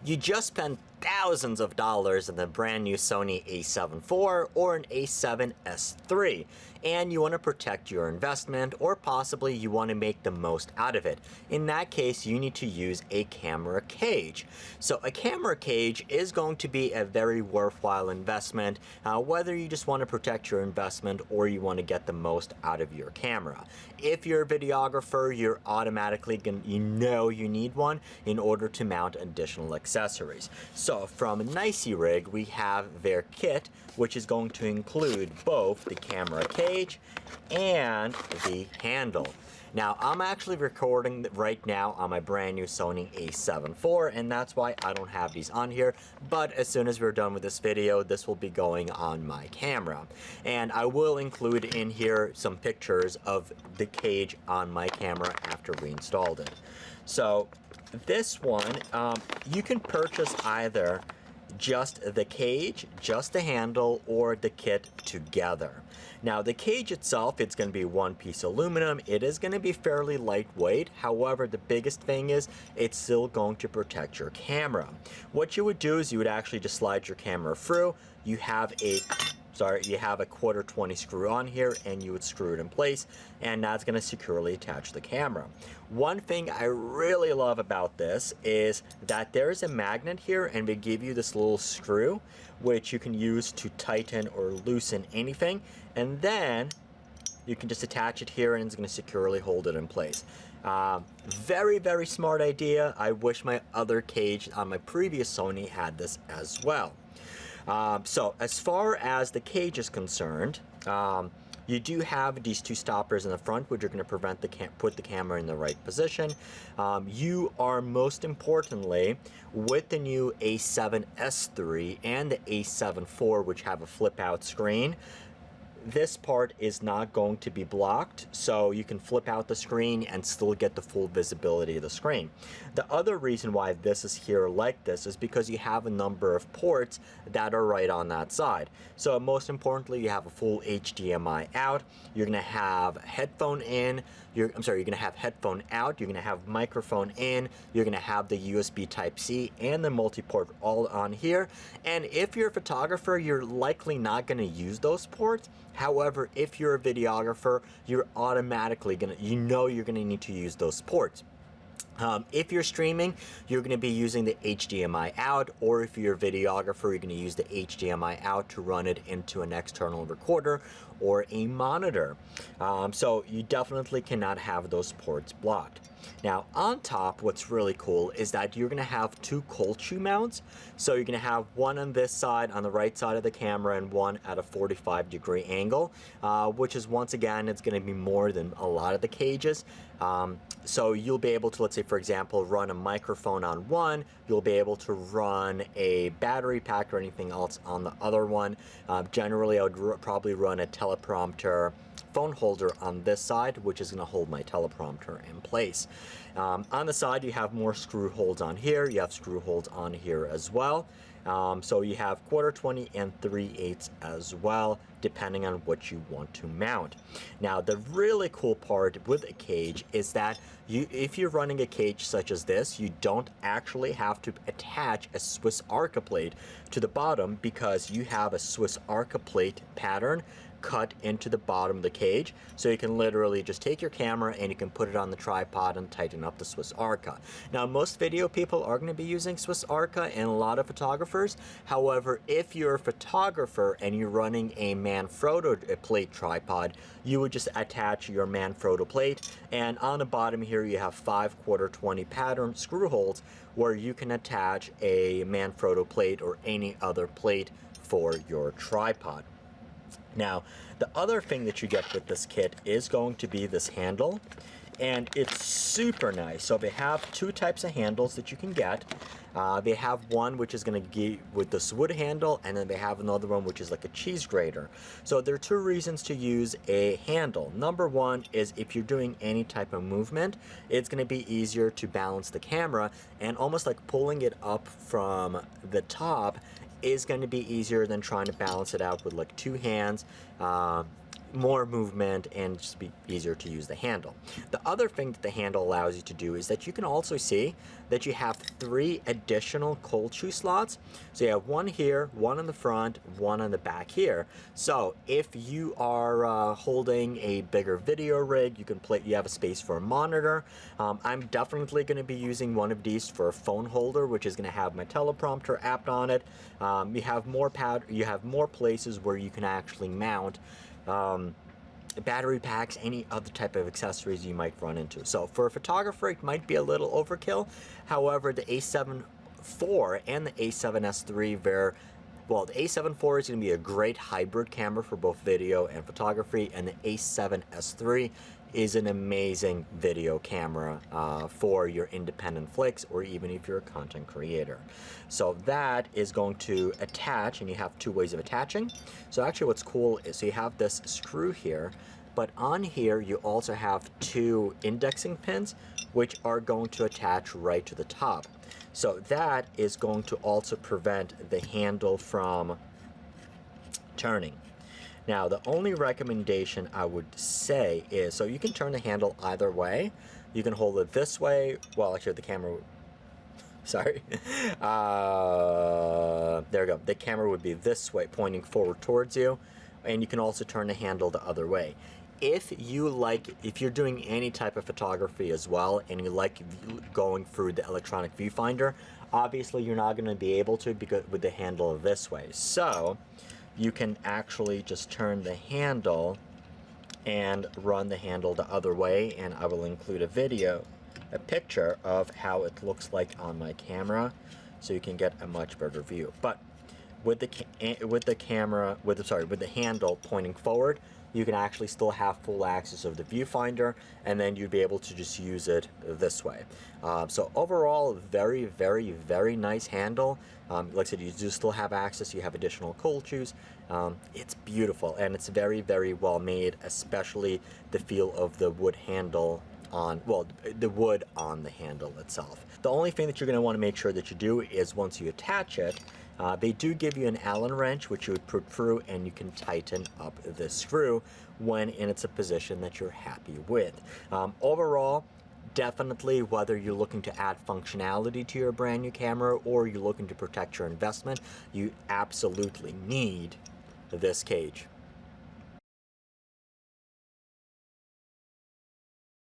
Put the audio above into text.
You just spent thousands of dollars in the brand new Sony A7IV or an A7S3, and you want to protect your investment, or possibly you want to make the most out of it. In that case, you need to use a camera cage. So a camera cage is going to be a very worthwhile investment, whether you just want to protect your investment or you want to get the most out of your camera. If you're a videographer, you're automatically going to, you need one in order to mount additional accessories. So from NICEYRIG, we have their kit, which is going to include both the camera cage and the handle. Now, I'm actually recording right now on my brand new Sony A7IV, and that's why I don't have these on here, but as soon as we're done with this video, this will be going on my camera. And I will include in here some pictures of the cage on my camera after we installed it. So this one, you can purchase either just the cage, just the handle, or the kit together. Now the cage itself, it's going to be one piece aluminum. It is going to be fairly lightweight. However, the biggest thing is it's still going to protect your camera. What you would do is you would actually just slide your camera through. You have a quarter 20 screw on here, and you would screw it in place, and that's going to securely attach the camera. One thing I really love about this is that there's a magnet here, and they give you this little screw which you can use to tighten or loosen anything, and then you can just attach it here and it's going to securely hold it in place. Very, very smart idea. I wish my other cage on my previous Sony had this as well. So as far as the cage is concerned, you do have these two stoppers in the front, which are going to prevent put the camera in the right position. You are most importantly, with the new A7S3 and the A7IV, which have a flip out screen, this part is not going to be blocked, so you can flip out the screen and still get the full visibility of the screen. The other reason why this is here like this is because you have a number of ports that are right on that side. So most importantly, you have a full HDMI out, you're going to have headphone in, you're going to have headphone out, you're going to have microphone in, you're going to have the USB Type-C and the multi-port all on here. And if you're a photographer, you're likely not going to use those ports. However, if you're a videographer, you're automatically you're going to need to use those ports. If you're streaming, you're going to be using the HDMI out, or if you're a videographer, you're going to use the HDMI out to run it into an external recorder or a monitor. So you definitely cannot have those ports blocked. Now on top, what's really cool is that you're going to have two cold shoe mounts. So you're going to have one on this side, on the right side of the camera, and one at a 45-degree angle, which is, once again, it's going to be more than a lot of the cages. So you'll be able to, let's say for example, run a microphone on one, you'll be able to run a battery pack or anything else on the other one. Generally, I would probably run a teleprompter phone holder on this side, which is going to hold my teleprompter in place. On the side, you have more screw holes on here, you have screw holes on here as well. So you have quarter 20 and 3/8 as well, depending on what you want to mount. Now the really cool part with a cage is that if you're running a cage such as this, you don't actually have to attach a Swiss Arca plate to the bottom, because you have a Swiss Arca plate pattern cut into the bottom of the cage. So you can literally just take your camera and you can put it on the tripod and tighten up the Swiss Arca. Now most video people are going to be using Swiss Arca, and a lot of photographers. However, if you're a photographer and you're running a Manfrotto plate tripod, you would just attach your Manfrotto plate, and on the bottom here you have 5 quarter 20 pattern screw holes where you can attach a Manfrotto plate or any other plate for your tripod. Now, the other thing that you get with this kit is going to be this handle, and it's super nice. So they have two types of handles that you can get. They have one which is going to give with this wood handle, and then they have another one which is like a cheese grater. So there are two reasons to use a handle. Number one is if you're doing any type of movement, it's going to be easier to balance the camera, and almost like pulling it up from the top is going to be easier than trying to balance it out with like two hands. more movement and just be easier to use the handle. The other thing that the handle allows you to do is that you can also see that you have 3 additional cold shoe slots. So you have one here, one in the front, one on the back here. So if you are holding a bigger video rig, you have a space for a monitor. I'm definitely going to be using one of these for a phone holder, which is going to have my teleprompter app on it. You have more places where you can actually mount battery packs, any other type of accessories you might run into. So for a photographer, it might be a little overkill. However, the A7 IV and the A7S3, well, the A7 IV is going to be a great hybrid camera for both video and photography, and the A7S3 is an amazing video camera for your independent flicks, or even if you're a content creator. So that is going to attach, and you have 2 ways of attaching. So actually what's cool is, so you have this screw here, but on here you also have 2 indexing pins, which are going to attach right to the top. So that is going to also prevent the handle from turning. Now, the only recommendation I would say is, so you can turn the handle either way. You can hold it this way. Well, actually, the camera, sorry. There we go. The camera would be this way, pointing forward towards you. And you can also turn the handle the other way. If you're doing any type of photography as well, and you like going through the electronic viewfinder, obviously you're not going to be able to because with the handle this way. So you can actually just turn the handle and run the handle the other way, and I will include a picture of how it looks like on my camera, so you can get a much better view. But with the handle pointing forward, you can actually still have full access of the viewfinder, and then you'd be able to just use it this way. So overall, very, very, very nice handle. Like I said, you do still have access. You have additional cold shoes. It's beautiful, and it's very, very well made, especially the feel of the wood handle the wood on the handle itself. The only thing that you're going to want to make sure that you do is once you attach it, they do give you an Allen wrench, which you would put through, and you can tighten up the screw when it's a position that you're happy with. Overall, definitely, whether you're looking to add functionality to your brand new camera or you're looking to protect your investment, you absolutely need this cage.